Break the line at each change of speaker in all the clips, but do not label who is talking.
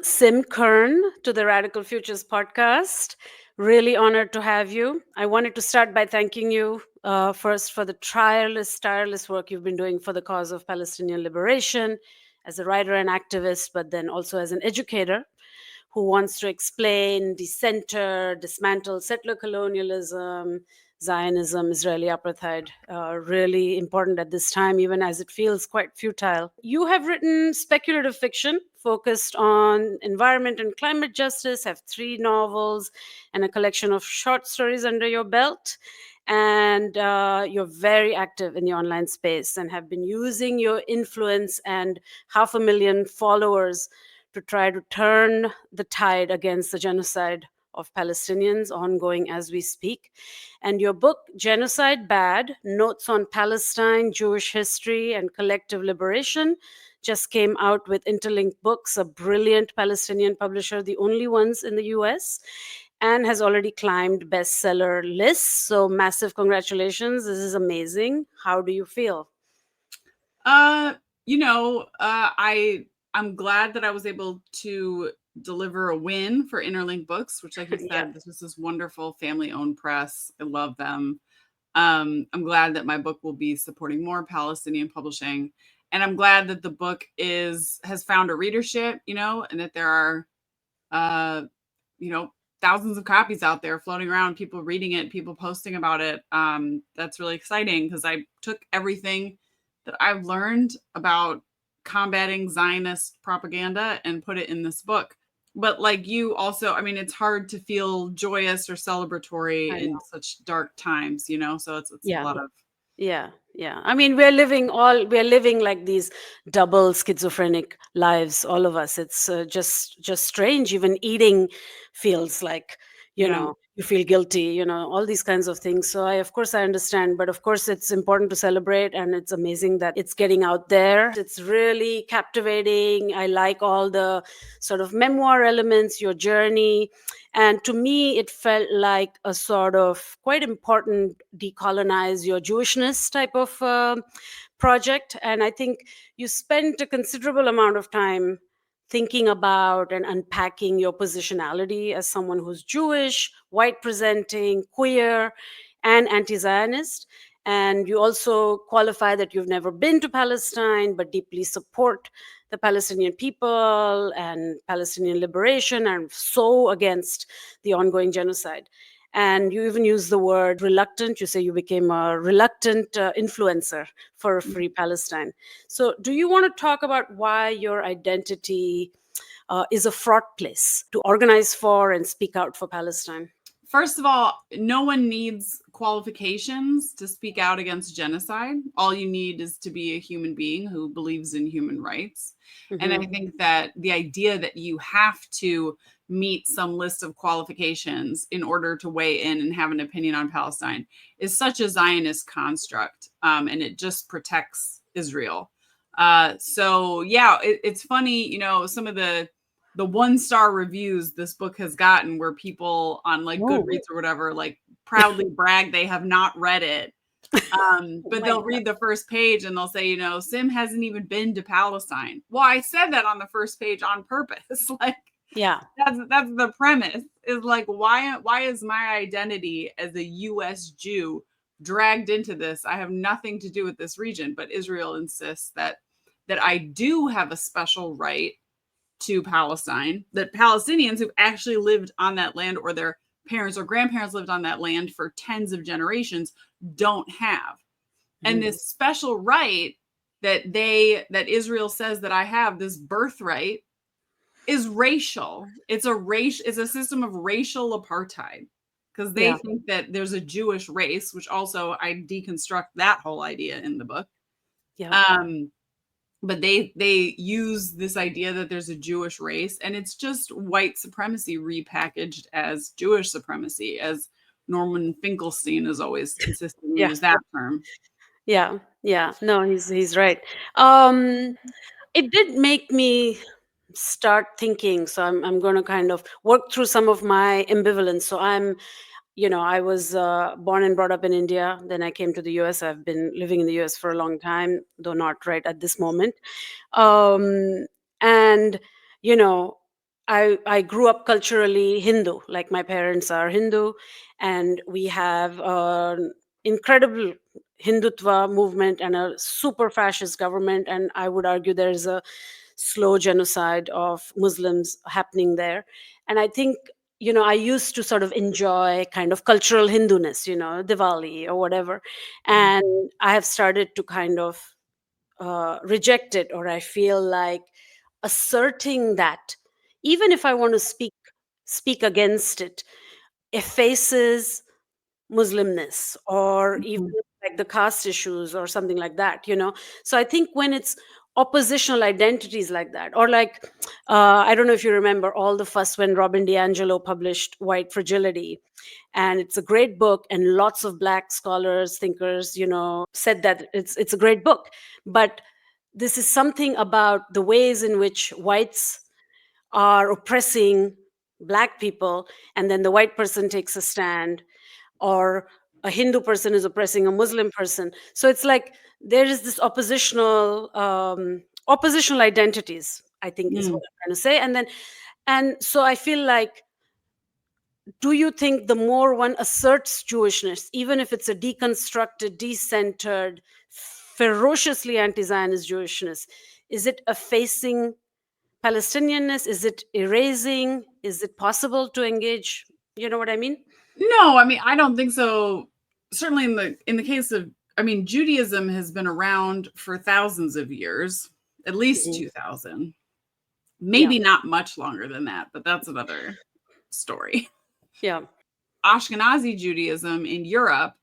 Sim Kern, to the Radical Futures podcast. Really honored to have you. I wanted to start by thanking you first for the tireless work you've been doing for the cause of Palestinian liberation as a writer and activist, but then also as an educator who wants to explain, decenter, dismantle settler colonialism, Zionism, Israeli apartheid. Really important at this time, even as it feels quite futile. You have written speculative fiction focused on environment and climate justice, have 3 novels and a collection of short stories under your belt. And you're very active in the online space and have been using your influence and 500,000 followers to try to turn the tide against the genocide of Palestinians ongoing as we speak. And your book, Genocide Bad, Notes on Palestine, Jewish History, and Collective Liberation, just came out with Interlink Books, a brilliant Palestinian publisher, the only ones in the US, and has already climbed bestseller lists. So massive congratulations. This is amazing. How do you feel?
I'm glad that I was able to deliver a win for Interlink Books, which, like you said,
Yeah.
this was this wonderful family-owned press. I love them. I'm glad that my book will be supporting more Palestinian publishing, and I'm glad that the book has found a readership, and that there are, uh, thousands of copies out there floating around, people reading it, people posting about it. That's really exciting because I took everything that I've learned about combating Zionist propaganda and put it in this book. But like you also, I mean, it's hard to feel joyous or celebratory
I
in
know.
such dark times, so it's a
Yeah.
lot of
Yeah. I mean, we're living like these double schizophrenic lives, all of us. It's just strange. Even eating feels like,
yeah.
you feel guilty, all these kinds of things. So of course I understand, but of course it's important to celebrate, and it's amazing that it's getting out there. It's really captivating. I like all the sort of memoir elements, your journey. And to me, it felt like a sort of quite important decolonize your Jewishness type of project. And I think you spent a considerable amount of time thinking about and unpacking your positionality as someone who's Jewish, white presenting, queer, and anti Zionist. And you also qualify that you've never been to Palestine, but deeply support the Palestinian people and Palestinian liberation, and so against the ongoing genocide. And you even use the word reluctant. You say you became a reluctant influencer for a free Palestine. So, do you want to talk about why your identity is a fraught place to organize for and speak out for Palestine?
First of all, no one needs qualifications to speak out against genocide. All you need is to be a human being who believes in human rights. And I
Mm-hmm.
think that the idea that you have to meet some list of qualifications in order to weigh in and have an opinion on Palestine is such a Zionist construct, and it just protects Israel. So yeah, it's funny, some of the 1-star reviews this book has gotten, where people on like
Oh,
Goodreads or whatever like proudly brag they have not read it.
oh
But
my
they'll
God.
read the first page and they'll say, Sim hasn't even been to Palestine. Well, I said that on the first page on purpose. Like
Yeah.
that's the premise, is like, why is my identity as a US Jew dragged into this? I have nothing to do with this region, but Israel insists that I do have a special right to Palestine, that Palestinians who've actually lived on that land, or their parents or grandparents lived on that land for tens of generations, don't have. And
Mhm.
this special right that Israel says that I have, this birthright, is racial. It's a system of racial apartheid, because they
Yeah.
think that there's a Jewish race, which also I deconstruct that whole idea in the book.
Yeah.
Um, but they use this idea that there's a Jewish race, and it's just white supremacy repackaged as Jewish supremacy, as Norman Finkelstein is always insisting we
Yeah.
use that term.
Yeah. Yeah. No, he's right. Um, it did make me start thinking. So I'm going to kind of work through some of my ambivalence. So I was born and brought up in India. Then I came to the US. I've been living in the US for a long time, though not right at this moment. And, you know, I grew up culturally Hindu, like my parents are Hindu, and we have an incredible Hindutva movement and a super fascist government. And I would argue there's a slow genocide of Muslims happening there. And I think, I used to sort of enjoy kind of cultural Hinduness, Diwali or whatever. And I have started to kind of reject it, or I feel like asserting that, even if I want to speak against it, effaces Muslimness, or even
Mhm.
like the caste issues or something like that. So I think when it's oppositional identities like that, or like, I don't know if you remember all the fuss when Robin DiAngelo published White Fragility, and it's a great book, and lots of Black scholars, thinkers, said that it's a great book. But this is something about the ways in which whites are oppressing Black people, and then the white person takes a stand, or a Hindu person is oppressing a Muslim person. So it's like there is this oppositional identities, I think, is what
Mm.
I'm trying to say. And so I feel like, do you think the more one asserts Jewishness, even if it's a deconstructed, decentered, ferociously anti-Zionist Jewishness, is it effacing Palestinianness? Is it erasing? Is it possible to engage? You know what I mean?
No, I mean, I don't think so. Certainly in the case of, I mean, Judaism has been around for thousands of years, at least
Mhm.
2000.
Yeah,
Maybe not much longer than that, but that's another story.
yeah.
Ashkenazi Judaism in Europe,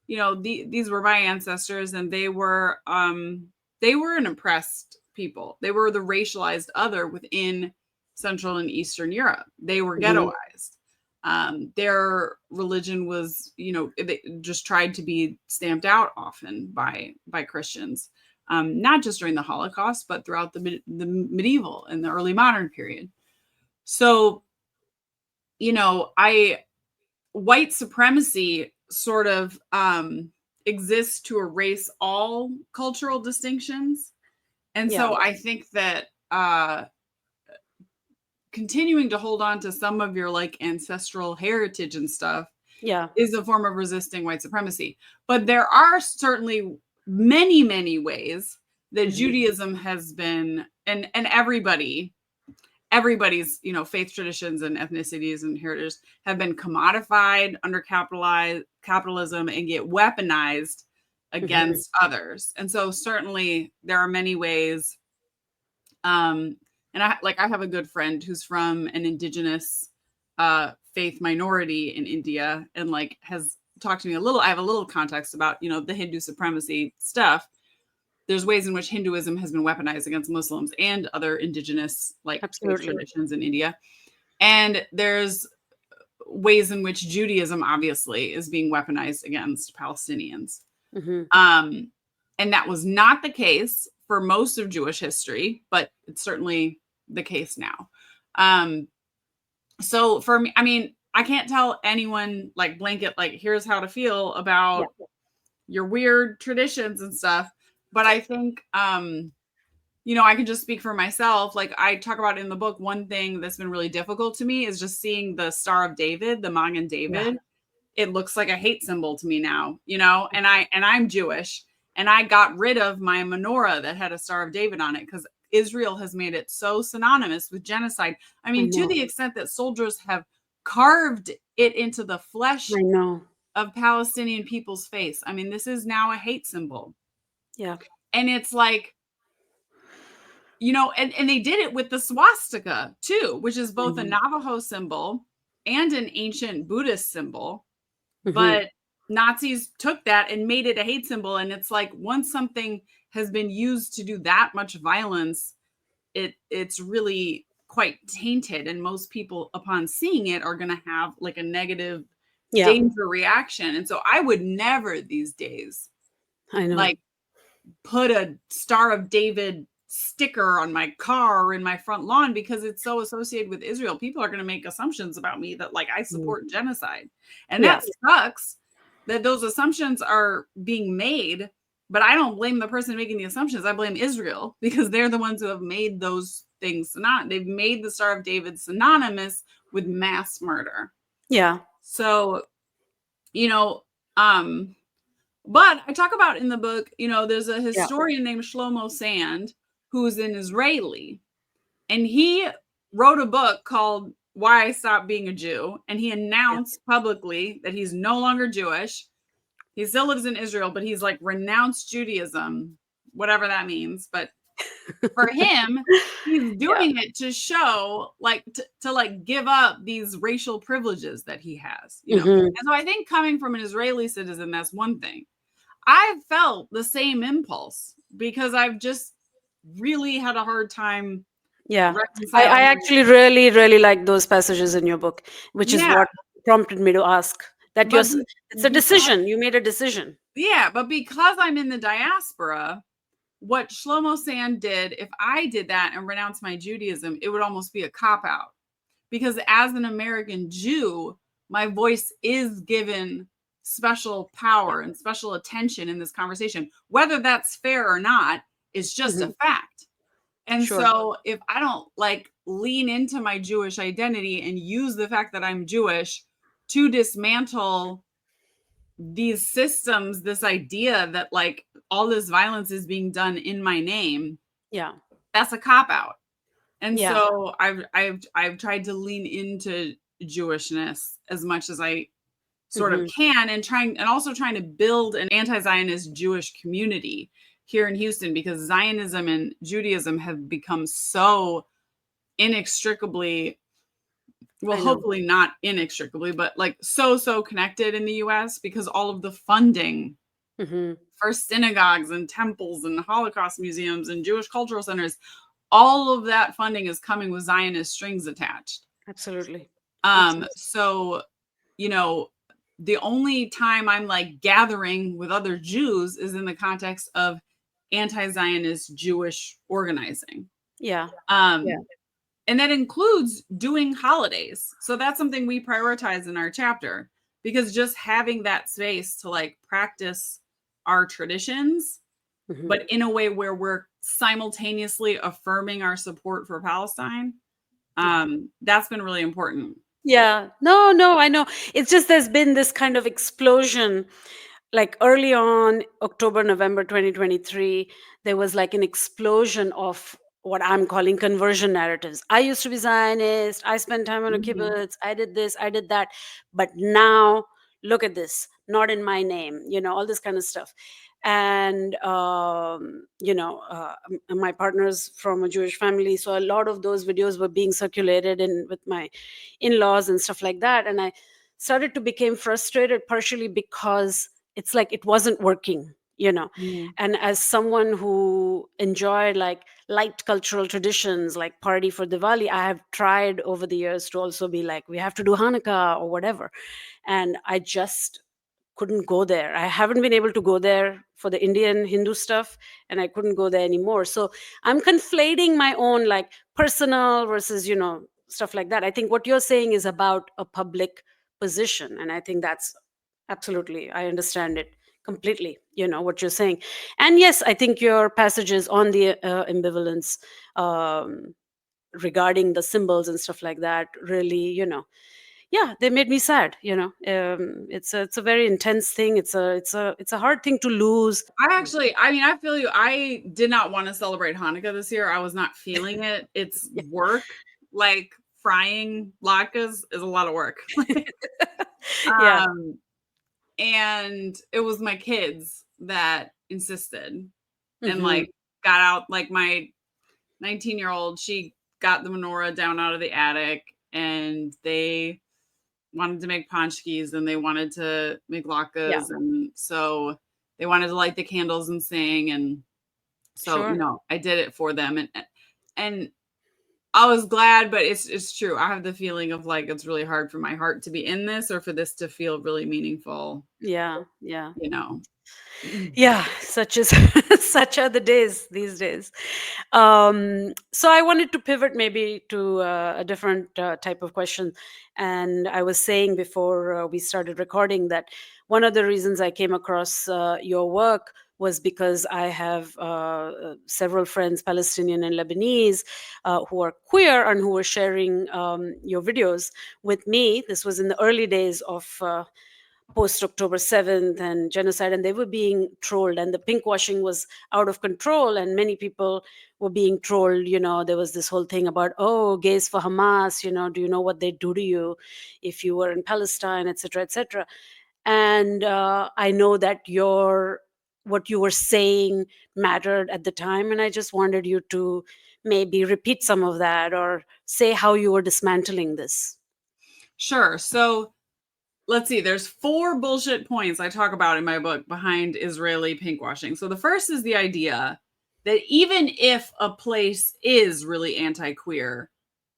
these were my ancestors, and they were an oppressed people. They were the racialized other within Central and Eastern Europe. They were
Mhm.
ghettoized. Their religion was, they just tried to be stamped out often by Christians, not just during the Holocaust, but throughout the medieval and the early modern period. So, I white supremacy sort of exists to erase all cultural distinctions. And
Yeah,
so I think that continuing to hold on to some of your like ancestral heritage and stuff
yeah.
is a form of resisting white supremacy. But there are certainly many, many ways that
Mhm.
Judaism has been, and everybody's faith traditions and ethnicities and heritages have been commodified under capitalism and get weaponized
Mhm.
against others. And so certainly there are many ways, um and I have a good friend who's from an indigenous faith minority in India, and like has talked to me a little. I have a little context about the Hindu supremacy stuff. There's ways in which Hinduism has been weaponized against Muslims and other indigenous like faith
Absolutely.
traditions in India. And there's ways in which Judaism obviously is being weaponized against Palestinians.
Mhm.
Um, and that was not the case for most of Jewish history, but it's certainly the case now. Um, so for me, I mean, I can't tell anyone like blanket, like, here's how to feel
Yeah.
about your weird traditions and stuff. But I think I can just speak for myself. Like I talk about in the book, one thing that's been really difficult to me is just seeing the Star of David, the Magen
Yeah.
David. It looks like a hate symbol to me now, and I'm Jewish, and I got rid of my menorah that had a Star of David on it because Israel has made it so synonymous with genocide. I
I
mean, to
know.
the extent that soldiers have carved it into the flesh
I know.
of Palestinian people's face. I mean, this is now a hate symbol.
Yeah.
And it's like, and they did it with the swastika too, which is both a
Mhm.
Navajo symbol and an ancient Buddhist symbol.
Mhm.
But Nazis took that and made it a hate symbol. And it's like once something has been used to do that much violence, it's really quite tainted. And most people, upon seeing it, are going to have like a negative
Yeah.
danger reaction. And so I would never these days
I know.
like put a Star of David sticker on my car or in my front lawn because it's so associated with Israel. People are going to make assumptions about me that like I
Mm.
support genocide. And
Yeah.
that sucks that those assumptions are being made, but I don't blame the person making the assumptions. I blame Israel because they're the ones who have made those things they've made the Star of David synonymous with mass murder.
Yeah.
So, you know, but I talk about in the book, there's a
Yeah.
historian named Shlomo Sand who's an Israeli, and he wrote a book called Why I Stopped Being a Jew, and he announced publicly that he's no longer Jewish. He still lives in Israel, but he's like renounced Judaism, whatever that means. But for him, he's
Yeah.
doing it to show, like, to like give up these racial privileges that he has,
Mhm.
And so I think coming from an Israeli citizen, that's one thing. I've felt the same impulse because I've just really had a hard time
Yeah. I
reconciling.
actually really, really like those passages in your book, which is
Yeah,
what prompted me to ask that
but
it's a
because
decision. You made a decision.
but because I'm in the diaspora, what Shlomo Sand did, if I did that and renounced my Judaism, it would almost be a cop out. Because as an American Jew, my voice is given special power and special attention in this conversation. Whether that's fair or not is just a
Mhm.
fact. And
Sure.
so if I don't like lean into my Jewish identity and use the fact that I'm Jewish to dismantle these systems, this idea that like all this violence is being done in my name,
Yeah.
that's a cop out. And
Yeah.
so I've tried to lean into Jewishness as much as I sort of
Mhm.
can, and also trying to build an anti-Zionist Jewish community here in Houston, because Zionism and Judaism have become so inextricably, well,
I know.
hopefully not inextricably, but like so connected in the US, because all of the funding
Mhm.
for synagogues and temples and Holocaust museums and Jewish cultural centers, all of that funding is coming with Zionist strings attached.
Absolutely. Absolutely.
So, you know, the only time I'm like gathering with other Jews is in the context of anti-Zionist Jewish organizing.
Yeah. Yeah.
Um, and that includes doing holidays. So that's something we prioritize in our chapter, because just having that space to like practice our traditions,
Mhm.
but in a way where we're simultaneously affirming our support for Palestine,
Yeah.
that's been really important.
Yeah. No, no, I know. It's just there's been this kind of explosion. Like early on, October, November 2023, there was like an explosion of what I'm calling conversion narratives. I used to be Zionist. I spent time on a
Mhm.
kibbutz. I did this. I did that. But now, look at this. Not in my name. All this kind of stuff. And my partner's from a Jewish family, so a lot of those videos were being circulated in with my in-laws and stuff like that. And I started to become frustrated, partially because it's like it wasn't working.
Mhm.
And as someone who enjoyed like light cultural traditions like party for Diwali, I have tried over the years to also be like, we have to do Hanukkah or whatever. And I just couldn't go there. I haven't been able to go there for the Indian Hindu stuff, and I couldn't go there anymore. So I'm conflating my own like personal versus, stuff like that. I think what you're saying is about a public position, and I think that's absolutely, I understand it completely, what you're saying. And yes, I think your passages on the ambivalence, um, regarding the symbols and stuff like that, really, yeah, they made me sad. It's a very intense thing. It's a hard thing to lose.
I feel you. I did not want to celebrate Hanukkah this year. I was not feeling it. It's
Yeah.
work. Like frying latkes is a lot of work.
Yeah.
um, and it was my kids that insisted, and
Hmm.
like got out, like my 19-year-old, she got the menorah down out of the attic, and they wanted to make paczkis, and they wanted to make
Yeah.
latkes, and so they wanted to light the candles and sing, and so
Sure.
I did it for them, and I was glad. But it's true, I have the feeling of like it's really hard for my heart to be in this, or for this to feel really meaningful,
Yeah. Yeah.
you know.
Yeah. Such is such are the days these days. So I wanted to pivot maybe to a different type of question. And I was saying before we started recording that one of the reasons I came across your work was because I have several friends, Palestinian and Lebanese, who are queer and who were sharing your videos with me. This was in the early days of post October 7th and genocide, and they were being trolled, and the pinkwashing was out of control, and many people were being trolled. There was this whole thing about, oh, gays for Hamas, do you know what they do to you if you were in Palestine, etc., etc. And I know that what you were saying mattered at the time, and I just wanted you to maybe repeat some of that or say how you were dismantling this.
Sure. So let's see, there's 4 bullshit points I talk about in my book behind Israeli pinkwashing. So the first is the idea that even if a place is really anti-queer,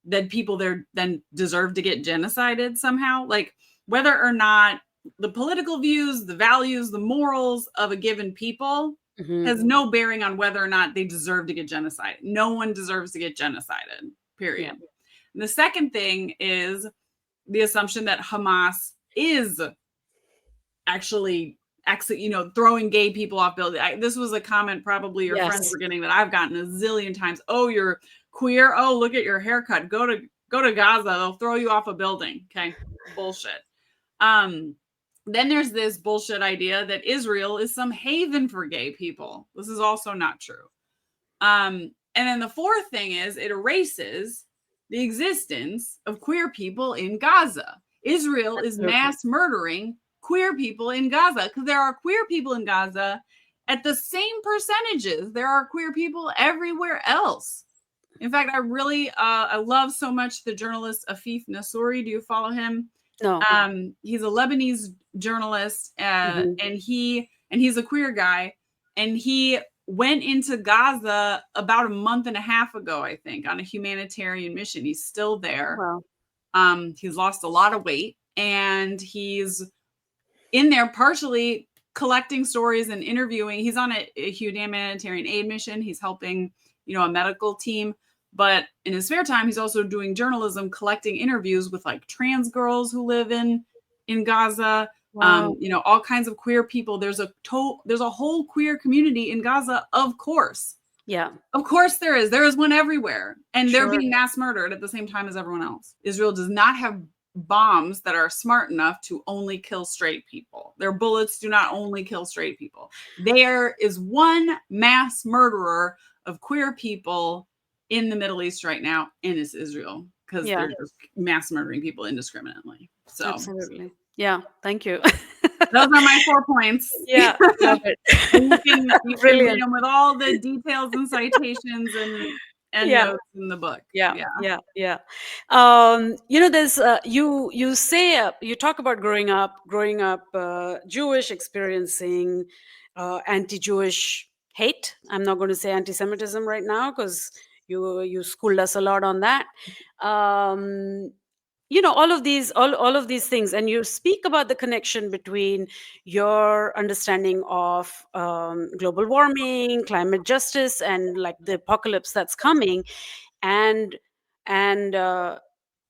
that people there then deserve to get genocided somehow. Like, whether or not the political views, the values, the morals of a given people has no bearing on whether or not they deserve to get genocided. No one deserves to get genocided, period.
Yeah.
And the second thing is the assumption that Hamas is actually throwing gay people off buildings. This was a comment probably your friends were getting that I've gotten a zillion times. Oh, you're queer. Oh, look at your haircut. Go to Gaza. They'll throw you off a building. Okay. Bullshit. Then there's this bullshit idea that Israel is some haven for gay people. This is also not true. And then the fourth thing is it erases the existence of queer people in Gaza. Israel is mass murdering queer people in Gaza because there are queer people in Gaza at the same percentages there are queer people everywhere else. In fact, I love so much the journalist Afif Nassouri. Do you follow him?
No.
He's a Lebanese journalist, and he's a queer guy, and he went into Gaza about a month and a half ago, I think, on a humanitarian mission. He's still there.
Wow.
He's lost a lot of weight, and he's in there partially collecting stories and interviewing. He's on a humanitarian aid mission. He's helping, a medical team. But in his spare time, he's also doing journalism, collecting interviews with like trans girls who live in Gaza.
Wow.
All kinds of queer people. There's a whole queer community in Gaza, of course.
Yeah.
Of course there is. There is one everywhere. And they're being mass murdered at the same time as everyone else. Israel does not have bombs that are smart enough to only kill straight people. Their bullets do not only kill straight people. There is one mass murderer of queer people in the Middle East right now, and it's Israel, because they're just mass murdering people indiscriminately. So
absolutely. Yeah. Thank you.
Those are my 4 points.
Yeah. Love it.
You can read them with all the details and citations and notes in the book.
Yeah. There's you say you talk about growing up Jewish, experiencing anti-Jewish hate. I'm not going to say anti-Semitism right now because you schooled us a lot on that. All of these things, and you speak about the connection between your understanding of global warming, climate justice, and like the apocalypse that's coming, and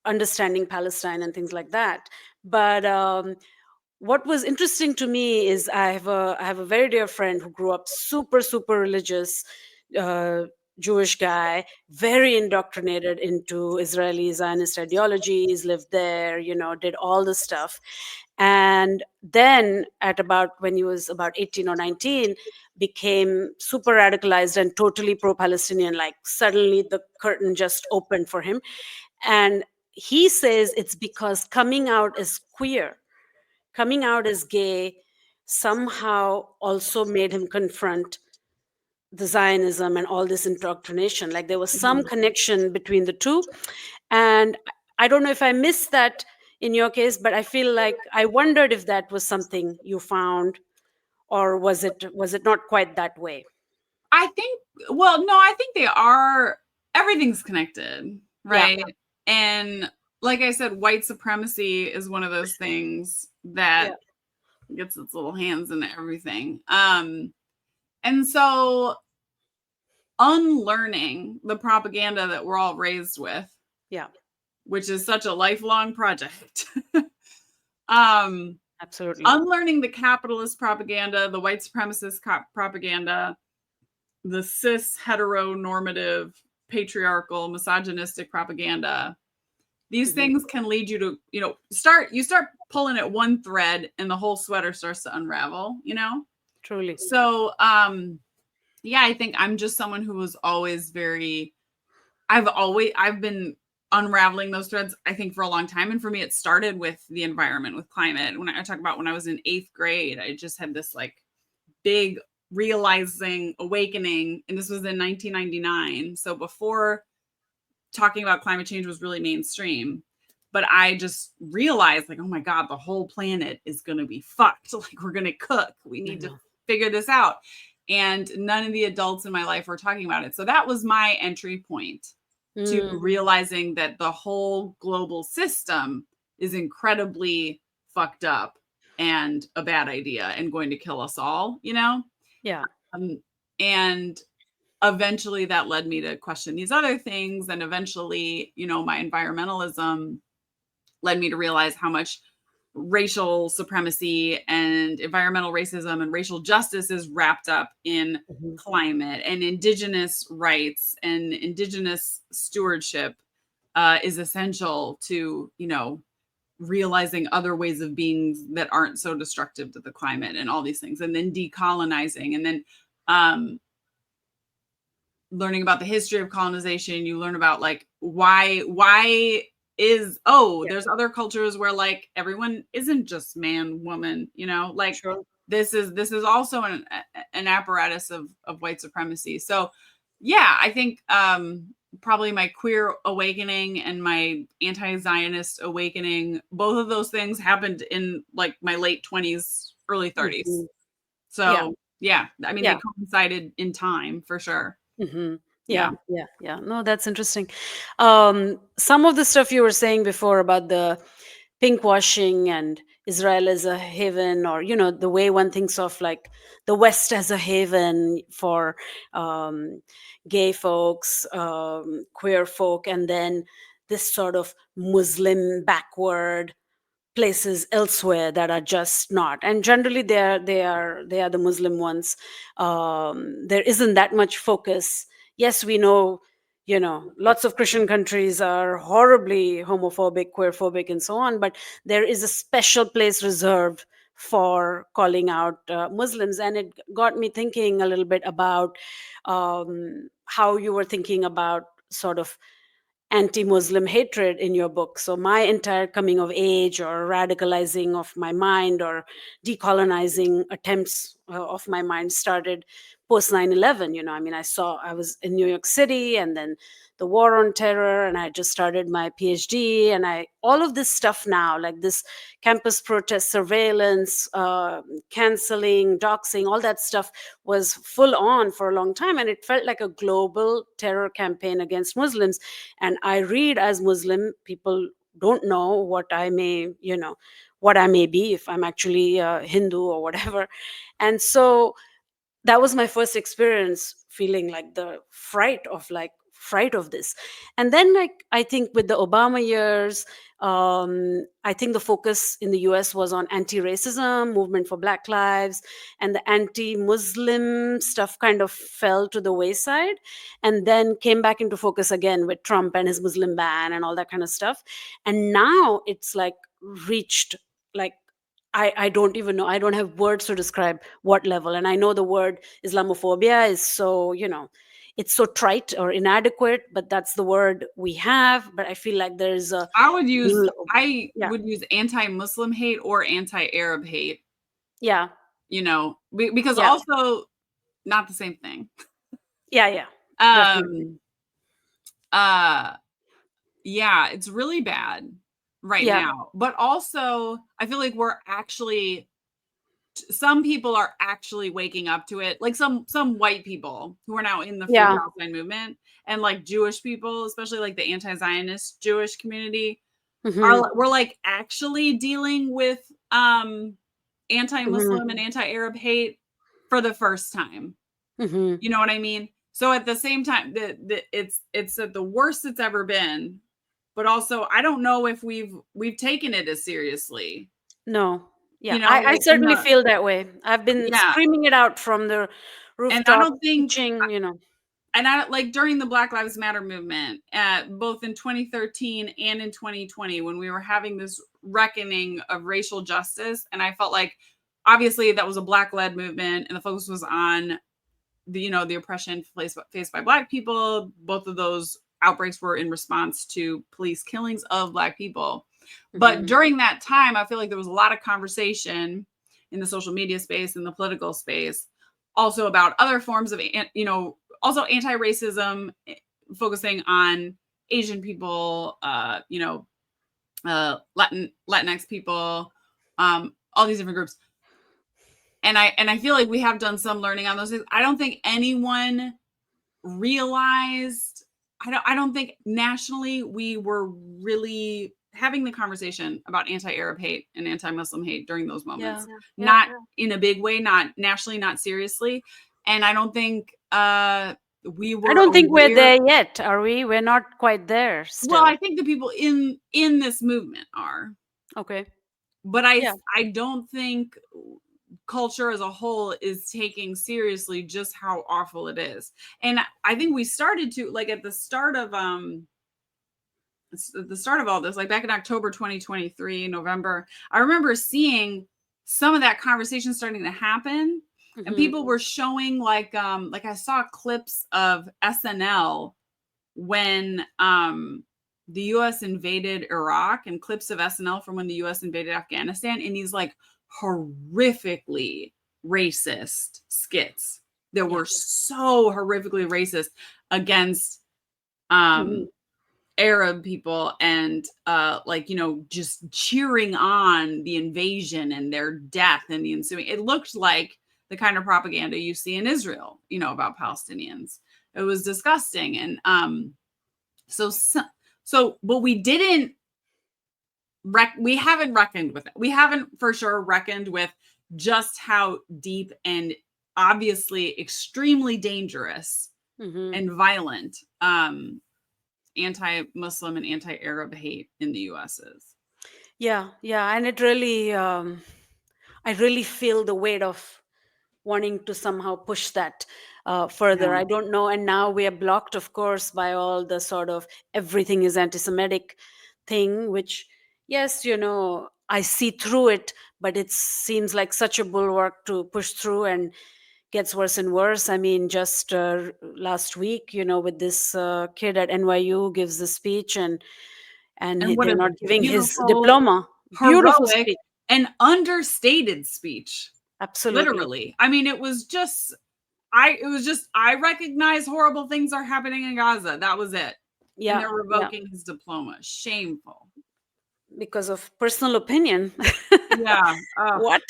understanding Palestine and things like that. But what was interesting to me is I have a very dear friend who grew up super religious, Jewish guy, very indoctrinated into Israeli Zionist ideologies, lived there, did all the stuff. And then when he was about 18 or 19, became super radicalized and totally pro-Palestinian. Like suddenly the curtain just opened for him. And he says it's because coming out as queer, coming out as gay, somehow also made him confront the Zionism and all this indoctrination. Like there was some connection between the two. And I don't know if I missed that in your case, but I feel like I wondered if that was something you found, or was it not quite that way?
I think they are. Everything's connected, right?
Yeah.
And like I said, white supremacy is one of those things that gets its little hands into everything. And so unlearning the propaganda that we're all raised with, which is such a lifelong project,
Absolutely.
Unlearning the capitalist propaganda, the white supremacist propaganda, the cis heteronormative patriarchal misogynistic propaganda. These
Mhm.
things can lead you to, you start pulling at one thread and the whole sweater starts to unravel,
Truly.
So yeah, I think I'm just someone who was always very, I've been unraveling those threads, I think, for a long time. And for me, it started with the environment, with climate. When I talk about when I was in 8th grade, I just had this like big realizing awakening. And this was in 1999. So before talking about climate change was really mainstream. But I just realized, like, oh my God, the whole planet is going to be fucked. Like, we're going to cook. We
I
need to
know.
figure this out. And none of the adults in my life were talking about it. So that was my entry point to
Mm,
realizing that the whole global system is incredibly fucked up and a bad idea and going to kill us all.
yeah.
Um, and eventually that led me to question these other things. And eventually, my environmentalism led me to realize how much racial supremacy and environmental racism and racial justice is wrapped up in
Mhm.
climate, and indigenous rights and indigenous stewardship is essential to, realizing other ways of being that aren't so destructive to the climate and all these things. And then decolonizing, and then um, learning about the history of colonization. You learn about like why is
Yeah.
there's other cultures where like everyone isn't just man woman, like
Sure.
this is also an apparatus of white supremacy. So yeah, I think probably my queer awakening and my anti-Zionist awakening, both of those things happened in like my late 20s, early 30s.
Mhm. Yeah.
So yeah, I mean, they
Yeah.
coincided in time for sure.
Yeah,
Yeah.
yeah, yeah. No, that's interesting. Some of the stuff you were saying before about the pink washing and Israel as a haven, or the way one thinks of like the West as a haven for um, gay folks, queer folk, and then this sort of Muslim backward places elsewhere that are just not, and generally they are the Muslim ones. There isn't that much focus. Yes, we know, lots of Christian countries are horribly homophobic, queerphobic, and so on, but there is a special place reserved for calling out Muslims. And it got me thinking a little bit about how you were thinking about sort of anti-Muslim hatred in your book. So my entire coming of age or radicalizing of my mind or decolonizing attempts of my mind started post 9/11. I mean, I was in New York City, and then the war on terror, and I just started my PhD, and all of this stuff now, like this campus protest, surveillance, canceling, doxing, all that stuff was full on for a long time, and it felt like a global terror campaign against Muslims. And I read, as Muslim people don't know what I may be, if I'm actually Hindu or whatever. And so that was my first experience feeling like the fright of this. And then, like, I think with the Obama years, I think the focus in the US was on anti-racism movement for Black lives, and the anti-Muslim stuff kind of fell to the wayside, and then came back into focus again with Trump and his Muslim ban and all that kind of stuff. And now it's like reached, like, I don't even know. I don't have words to describe what level. And I know the word Islamophobia is so, it's so trite or inadequate, but that's the word we have. But I feel like there's a,
I would use I
yeah,
would use anti-Muslim hate or anti-Arab hate,
yeah,
because
yeah,
also not the same thing.
yeah, yeah, definitely.
Um uh yeah, it's really bad right
Yeah,
now. But also I feel like some people are actually waking up to it. Like some white people who are now in the Free
yeah,
Palestine movement, and like Jewish people, especially like the anti-Zionist Jewish community,
hmm,
we're like actually dealing with
hmm,
anti-Muslim and anti-Arab hate for the first time.
hmm.
You know what I mean? So at the same time, it's at the worst it's ever been, but also I don't know if we've taken it as seriously.
No, Yeah, I
like in
certainly
the
feel that way. I've been
yeah,
screaming it out from the
and I
rooftop,
don't think
teaching, you know.
and I like during the Black Lives Matter movement, both in 2013 and in 2020, when we were having this reckoning of racial justice, and I felt like obviously that was a Black-led movement, and the focus was on the oppression faced by Black people. Both of those outbreaks were in response to police killings of Black people. But
Mhm.
during that time, I feel like there was a lot of conversation in the social media space, in the political space, also about other forms of, also anti-racism, focusing on Asian people, Latinx people, all these different groups. And I feel like we have done some learning on those things. I don't think anyone realized. I don't think nationally we were really having the conversation about anti-Arab hate and anti-Muslim hate during those
Yeah,
moments.
yeah.
Not in a big way, not nationally, not seriously. And I don't think we
I
were
don't think we're
aware.
there yet, are we? We're not quite there
Well, I
still.
think the people in this movement are,
Okay.
but I
Yeah.
I don't think culture as a whole is taking seriously just how awful it is. And I think we started to, like, at the start of all this, like back in October 2023, November, I remember seeing some of that conversation starting to happen, and
Mhm.
people were showing like I saw clips of SNL when the US invaded Iraq, and clips of SNL from when the US invaded Afghanistan, and these like horrifically racist skits that
Yeah.
were so horrifically racist against
Mhm.
um Arab people, and just cheering on the invasion and their death and the ensuing. It looked like the kind of propaganda you see in Israel, about Palestinians. It was disgusting. And so but we haven't reckoned with it. We haven't for sure reckoned with just how deep and obviously extremely dangerous
Mhm.
and violent anti-Muslim and anti-Arab hate in the US is.
Yeah, yeah, and it really, I really feel the weight of wanting to somehow push that further.
Yeah.
I don't know. And now we are blocked, of course, by all the sort of everything is anti Semitic thing, which, yes, I see through it, but it seems like such a bulwark to push through and gets worse and worse. I mean, just last week, with this kid at NYU gives the speech and
And what
they're
a
not giving his
beautiful,
diploma. Beautiful
heroic,
speech.
and understated speech.
Absolutely.
Literally. I mean, I recognize horrible things are happening in Gaza. That was it. And
Yeah,
they're
yeah.
revoking his diploma. Shameful.
Because of personal opinion.
Yeah.
What?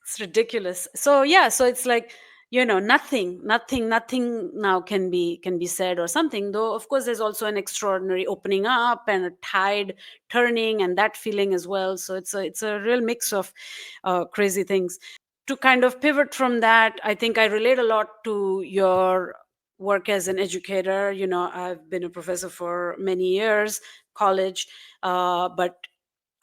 It's ridiculous. So yeah, so it's like, nothing now can be said or something. Though of course there's also an extraordinary opening up and a tide turning and that feeling as well. So it's a real mix of crazy things. To kind of pivot from that, I think I relate a lot to your work as an educator. I've been a professor for many years, college, but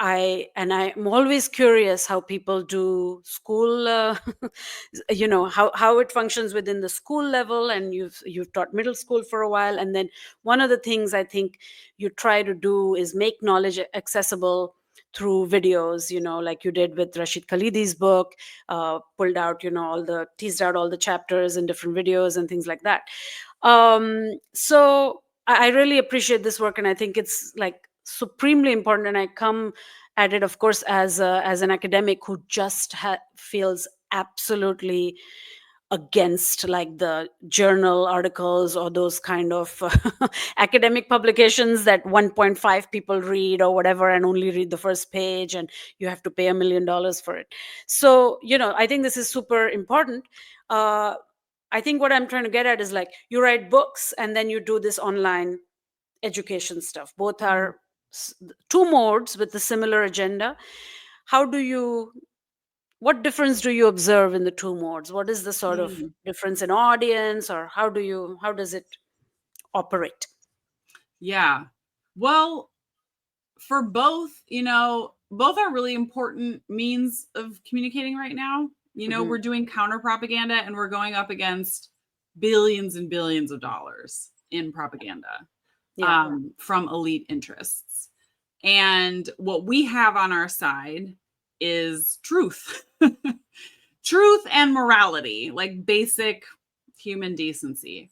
I'm always curious how people do school, how it functions within the school level. And you've taught middle school for a while, and then one of the things I think you try to do is make knowledge accessible through videos, like you did with Rashid Khalidi's book. Pulled out, teased out all the chapters in different videos and things like that. So I really appreciate this work, and I think it's like supremely important. And I come at it, of course, as an academic who just feels absolutely against like the journal articles or those kind of academic publications that 1.5 people read or whatever, and only read the first page, and you have to pay $1 million for it. So I think this is super important. uh, I think what I'm trying to get at is like you write books and then you do this online education stuff. Both
Mhm.
are two modes with a similar agenda. How do you, what difference do you observe in the two modes? What is the sort of
Mm.
difference in audience, or how does it operate?
Yeah. Well, for both, both are really important means of communicating right now. You know, we're doing counter propaganda and we're going up against billions and billions of dollars in propaganda from elite interests. And what we have on our side is truth, truth and morality, like basic human decency.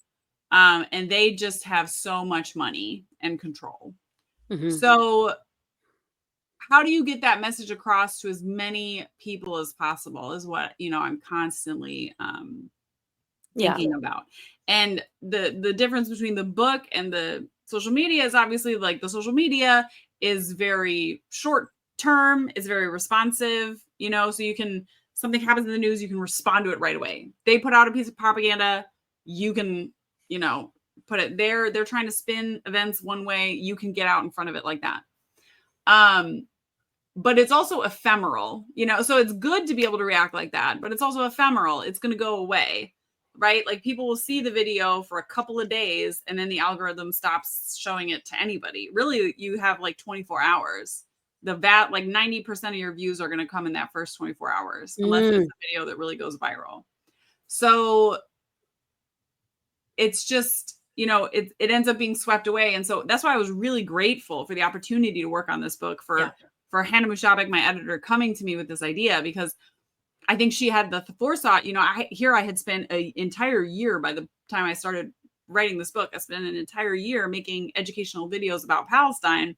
And they just have so much money and control. So how do you get that message across to as many people as possible is what, you know, I'm constantly thinking about. And the difference between the book and the social media is obviously like the social media is very short term, it's very responsive, you know, so you can, something happens in the news, you can respond to it right away. They put out a piece of propaganda, you can, you know, put it there. They're trying to spin events one way, you can get out in front of it like that. But it's also ephemeral, you know, so it's good to be able to react like that, but it's also ephemeral. It's going to go away, right? Like people will see the video for a couple of days and then the algorithm stops showing it to anybody. Really, you have like 24 hours. Like 90% of your views are going to come in that first 24 hours, unless it's a video that really goes viral. So it's just, you know, it ends up being swept away. And so that's why I was really grateful for the opportunity to work on this book, for Hannah Mushabek, my editor, coming to me with this idea, because I think she had the foresight. You know, I had spent an entire year by the time I started writing this book. I spent an entire year making educational videos about Palestine.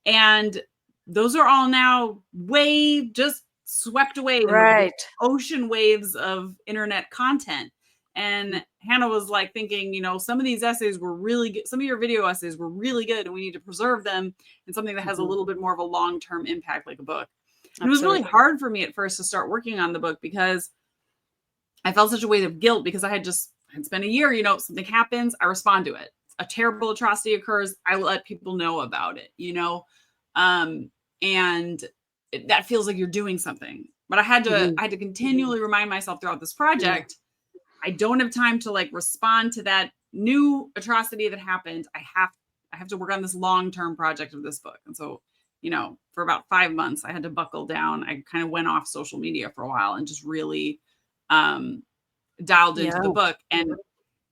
And those are all now way just swept away in the ocean waves of internet content. And Hannah was like thinking, you know, some of these essays were really good. Some of your video essays were really good and we need to preserve them in something that has a little bit more of a long-term impact, like a book. And it was really hard for me at first to start working on the book because I felt such a weight of guilt because I had spent a year, you know, something happens, I respond to it. A terrible atrocity occurs, I let people know about it, you know? And that feels like you're doing something. But I had to continually remind myself throughout this project, I don't have time to like respond to that new atrocity that happened. I have to work on this long-term project of this book. And so, you know, for about 5 months, I had to buckle down. I kind of went off social media for a while and just really dialed into the book. And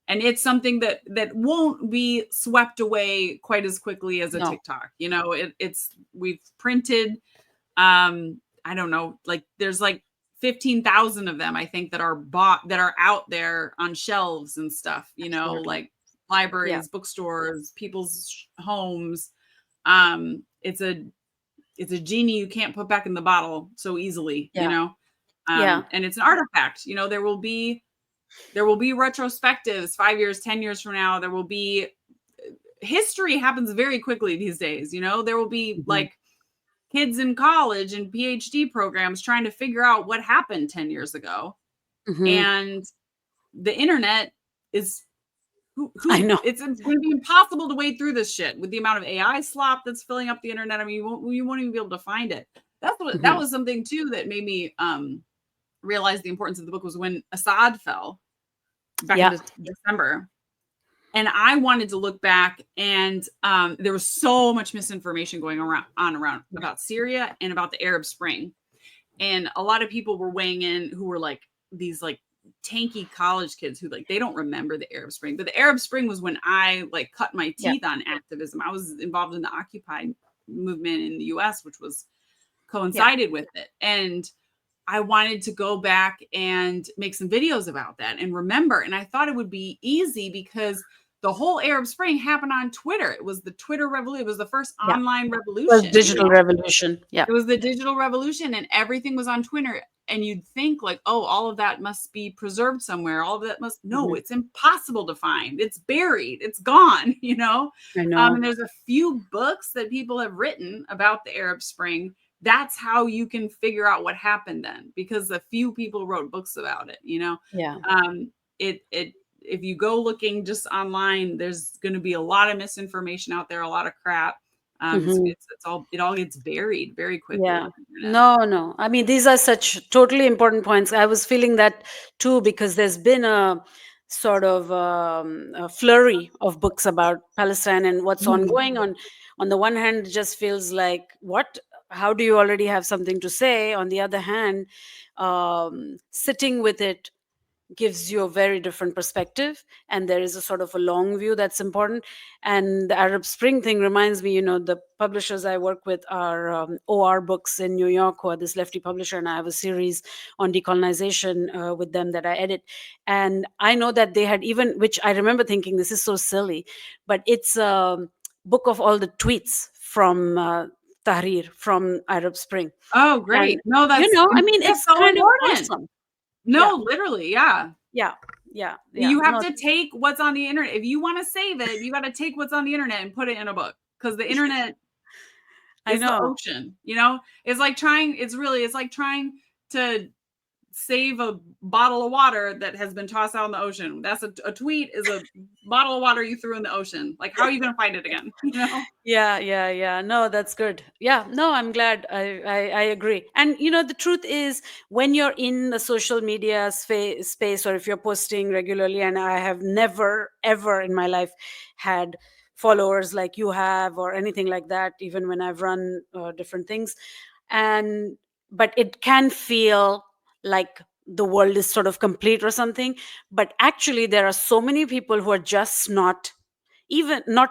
it's something that won't be swept away quite as quickly as a TikTok. You know, we've printed, I don't know, like there's like 15,000 of them, I think, that are out there on shelves and stuff, you know, like libraries, bookstores, people's homes. It's a genie you can't put back in the bottle so easily, you know? And it's an artifact, you know, there will be retrospectives 5 years, 10 years from now. There will be, history happens very quickly these days, you know, there will be like kids in college and PhD programs trying to figure out what happened 10 years ago. And the internet is, I know it's going to be impossible to wade through this shit with the amount of AI slop that's filling up the internet. I mean, you won't even be able to find it. That was something too that made me realize the importance of the book was when Assad fell back in December. And I wanted to look back, and there was so much misinformation going around about Syria and about the Arab Spring. And a lot of people were weighing in who were like these like tanky college kids who like, they don't remember the Arab Spring. But the Arab Spring was when I like cut my teeth on activism. I was involved in the Occupy movement in the US, which was coincided with it. And I wanted to go back and make some videos about that and remember. And I thought it would be easy because the whole Arab Spring happened on Twitter. It was the Twitter revolution. It was the first online revolution.
It was digital revolution. Yeah.
It was the digital revolution and everything was on Twitter. And you'd think like, oh, all of that must be preserved somewhere. All of that no, it's impossible to find. It's buried. It's gone, you know?
I know.
And there's a few books that people have written about the Arab Spring. That's how you can figure out what happened then, because a few people wrote books about it, you know?
Yeah.
If you go looking just online, there's going to be a lot of misinformation out there, a lot of crap. It all gets buried very quickly.
Yeah. No. I mean, these are such totally important points. I was feeling that too, because there's been a sort of a flurry of books about Palestine and what's ongoing. On the one hand, it just feels like, what? how do you already have something to say? On the other hand, sitting with it gives you a very different perspective, and there is a sort of a long view that's important. And the Arab Spring thing reminds me, the publishers I work with are OR Books in New York, who are this lefty publisher, and I have a series on decolonization with them that I edit. And I know that they had, even, which I remember thinking, this is so silly, but it's a book of all the tweets from Tahrir, from Arab Spring.
Oh,
And
great. No, that's
I mean,
that's
it's
so
kind of
important.
awesome.
No, literally, yeah.
Yeah, yeah, yeah.
You have
No,
to take what's on the internet. If you want to save it, you got to take what's on the internet and put it in a book, because the internet
I
is the
know.
ocean. It's like trying to save a bottle of water that has been tossed out in the ocean. That's a tweet is a bottle of water you threw in the ocean. Like, how are you going to find it again?
Yeah. No, that's good. Yeah, no, I'm glad. I agree. And the truth is, when you're in the social media space, or if you're posting regularly, and I have never ever in my life had followers like you have, or anything like that, even when I've run different things, and but it can feel like the world is sort of complete or something. But actually, there are so many people who are just not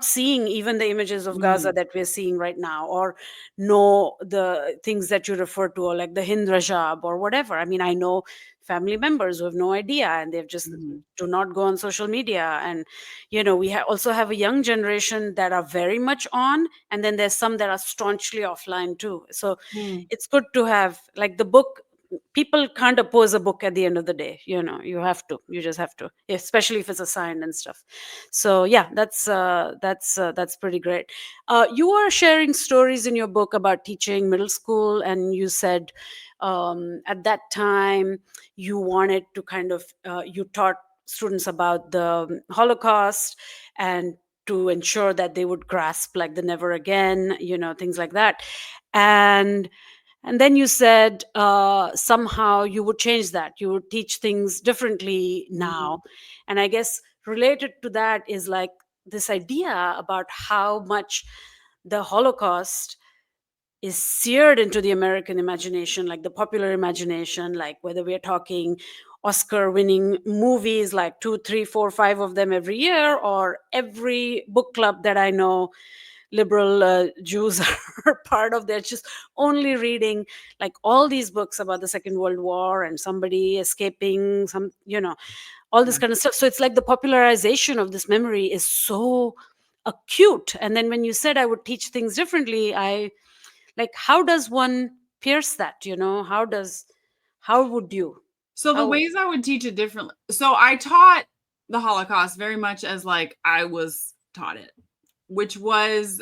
seeing even the images of Gaza
Mm,
that we're seeing right now, or know the things that you refer to, or like the Hind Rajab or whatever. I mean, I know family members who have no idea, and they've just
mhm,
do not go on social media. And we also have a young generation that are very much on, and then there's some that are staunchly offline too. So
mm.
it's good to have, like, the book. People can't oppose a book at the end of the day. You just have to, especially if it's assigned and stuff. So yeah, that's pretty great. You were sharing stories in your book about teaching middle school, and you said at that time you wanted to kind of you taught students about the Holocaust, and to ensure that they would grasp, like, the never again, things like that. And then you said somehow you would change that. You would teach things differently
Mhm.
now. And I guess related to that is, like, this idea about how much the Holocaust is seared into the American imagination, like the popular imagination, like whether we're talking Oscar winning movies, like two, three, four, five of them every year, or every book club that I know liberal Jews are part of. They're just only reading, like, all these books about the Second World War, and somebody escaping all this
Yeah.
kind of stuff. So it's like the popularization of this memory is so acute. And then when you said I would teach things differently, I, like, how does one pierce that? How would you?
So the
How?
ways I would teach it differently. So I taught the Holocaust very much as like I was taught it, which was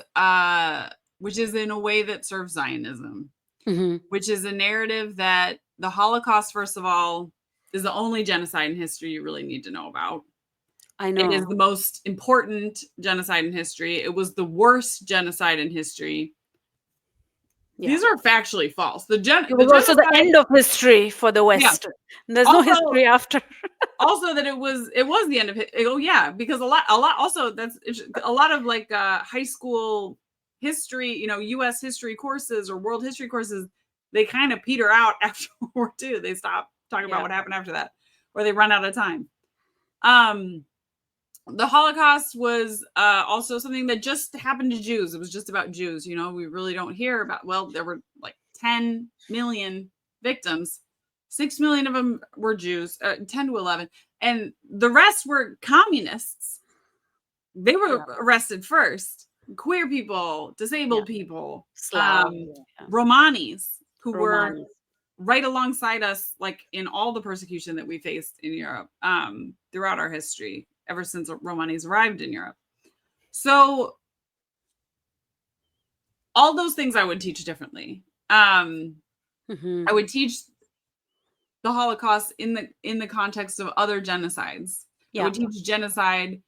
which is in a way that serves Zionism,
Hmm.
which is a narrative that the Holocaust, first of all, is the only genocide in history you really need to know about.
I
It is
know.
the most important genocide in history. It was the worst genocide in history.
Yeah.
These are factually false.
It
The
was also the
genocide,
end of history for the
yeah.
West. There's no
Also,
history after.
also that it was the end of it. Oh yeah, because a lot also that's a lot of like high school history, US history courses or world history courses, they kind of peter out after World War II. They stop talking about
Yeah.
what happened after that, or they run out of time. um the Holocaust was also something that just happened to Jews. It was just about Jews. We really don't hear about, well, there were like 10 million victims. 6 million of them were Jews, 10 to 11. And the rest were communists. They were
Yeah.
arrested first. Queer people,
Yeah.
disabled people,
Slav. Yeah.
Romanis, who were
Romani.
right alongside us, like in all the persecution that we faced in Europe throughout our history, ever since Romanis arrived in Europe. So all those things I would teach differently.
Hmm.
I would teach the Holocaust in the context of other genocides. I
Yeah.
would teach genocide,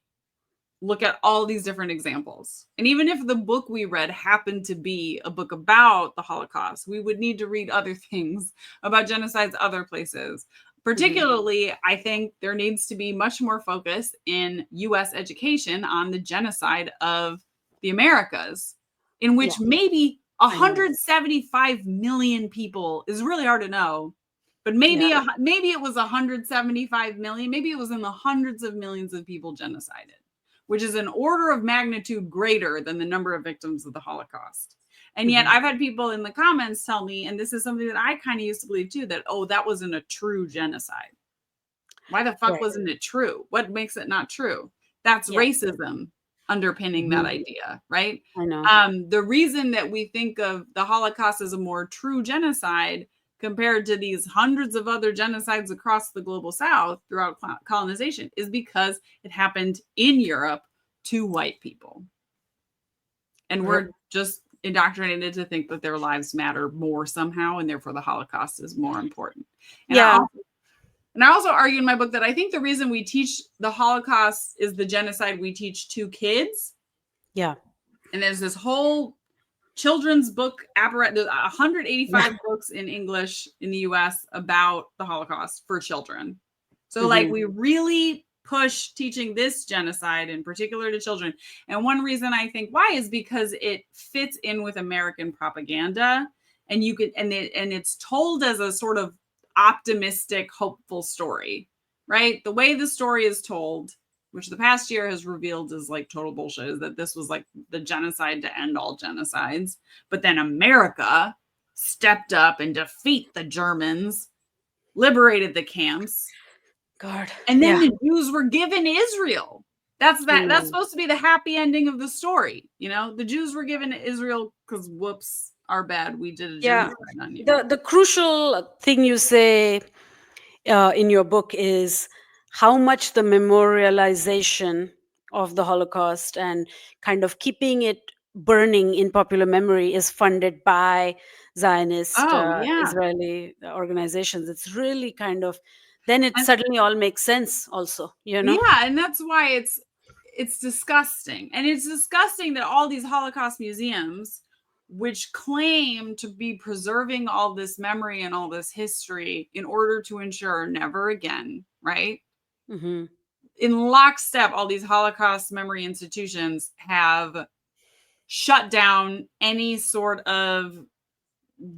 look at all these different examples. And even if the book we read happened to be a book about the Holocaust, we would need to read other things about genocides other places.
Hmm.
Particularly, I think there needs to be much more focus in US education on the genocide of the Americas, in
Yeah.
which maybe
I know.
175 million people is really hard to know, but
Yeah.
maybe it was 175 million. Maybe it was in the hundreds of millions of people genocided, which is an order of magnitude greater than the number of victims of the Holocaust. And yet
Mhm.
I've had people in the comments tell me, and this is something that I kind of used to believe too, that, oh, that wasn't a true genocide. Why the fuck
Right.
wasn't it true? What makes it not true? That's
Yeah.
racism underpinning that
Mhm.
idea, right?
I know.
The reason that we think of the Holocaust as a more true genocide compared to these hundreds of other genocides across the global South throughout colonization is because it happened in Europe to white people. And
R-
we're just indoctrinated to think that their lives matter more somehow, and therefore the Holocaust is more important. And
Yeah.
I also argue in my book that I think the reason we teach the Holocaust is the genocide we teach to kids.
Yeah.
And there's this whole children's book apparatus. There's 185
Yeah.
books in English in the US about the Holocaust for children. So, like,
Mhm.
we really push teaching this genocide in particular to children. And one reason I think why is because it fits in with American propaganda, and you could, and it's told as a sort of optimistic, hopeful story, right? The way the story is told, which the past year has revealed is like total bullshit, is that this was like the genocide to end all genocides. But then America stepped up and defeat the Germans, liberated the camps,
God.
and then
Yeah.
the Jews were given Israel. That's
I
that. That's
know.
supposed to be the happy ending of the story. You know, the Jews were given Israel because whoops, our bad. We did a
Yeah.
genocide on you.
The crucial thing you say in your book is how much the memorialization of the Holocaust and kind of keeping it burning in popular memory is funded by Zionist
Oh yeah,
Israeli organizations. It's really kind of, then it
and
suddenly all makes sense, also, you know?
yeah, and that's why it's disgusting. And it's disgusting that all these Holocaust museums, which claim to be preserving all this memory and all this history in order to ensure never again, right?
Hmm.
In lockstep, all these Holocaust memory institutions have shut down any sort of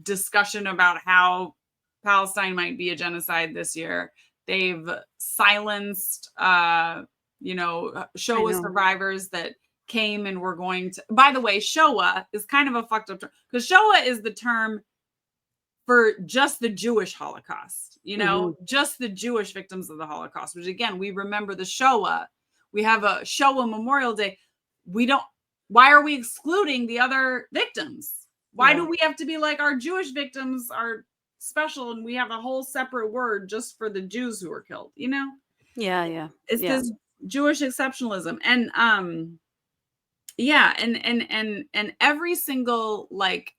discussion about how Palestine might be a genocide this year. They've silenced,
I
Shoah
know.
survivors that came and were going to. By the way, Shoah is kind of a fucked up term because Shoah is the term for just the Jewish Holocaust,
Hmm.
just the Jewish victims of the Holocaust, which again, we remember the Shoah. We have a Shoah Memorial Day. We don't, why are we excluding the other victims? Why
Yeah.
do we have to be like our Jewish victims are special and we have a whole separate word just for the Jews who were killed?
Yeah. Yeah.
It's
Yeah.
this Jewish exceptionalism. And yeah, and every single like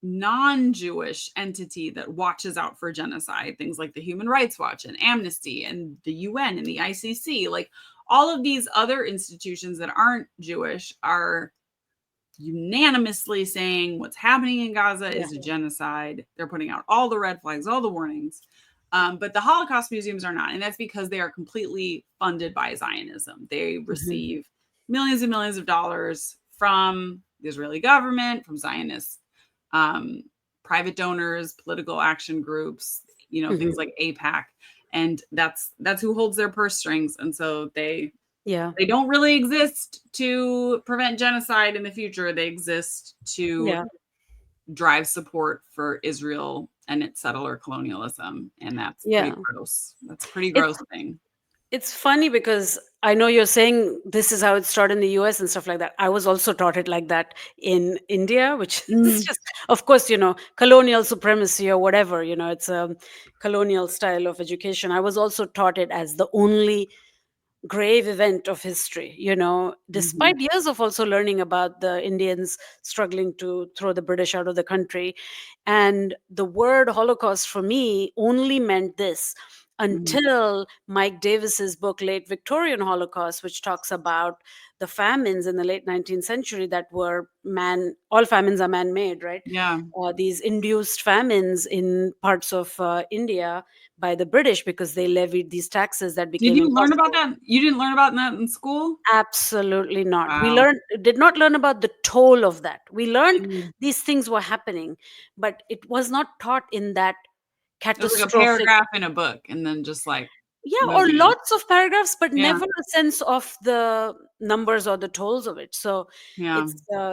non-Jewish entity that watches out for genocide, things like the Human Rights Watch and Amnesty and the UN and the ICC, like all of these other institutions that aren't Jewish are unanimously saying what's happening in Gaza
Yeah.
is a genocide. They're putting out all the red flags, all the warnings. But the Holocaust museums are not. And that's because they are completely funded by Zionism. They
Hmm.
receive millions and millions of dollars from the Israeli government, from Zionist um, private donors, political action groups,
Hmm.
things like APAC. And that's who holds their purse strings. And so
Yeah.
they don't really exist to prevent genocide in the future. They exist to
Yeah.
drive support for Israel and its settler colonialism. And that's pretty
Yeah.
gross. That's a pretty
It's
gross thing.
It's funny because I know you're saying this is how it started in the US and stuff like that. I was also taught it like that in India, which is
Mm.
just, of course, colonial supremacy or whatever, it's a colonial style of education. I was also taught it as the only grave event of history,
Mhm.
despite years of also learning about the Indians struggling to throw the British out of the country. And the word Holocaust for me only meant this. until Mike Davis's book, Late Victorian Holocaust, which talks about the famines in the late 19th century that were all famines are man-made, right?
Yeah.
These induced famines in parts of India by the British because they levied these taxes that
Did
became
you learn about
impossible.
that? You didn't learn about that in school?
Absolutely not.
Wow.
Did not learn about the toll of that. We learned
Mm.
these things were happening, but it was not taught in that
It was like a
catastrophic.
paragraph in a book and then just like
Yeah, or
moving on.
lots of paragraphs, but
Yeah.
never a sense of the numbers or the tolls of it. So
Yeah.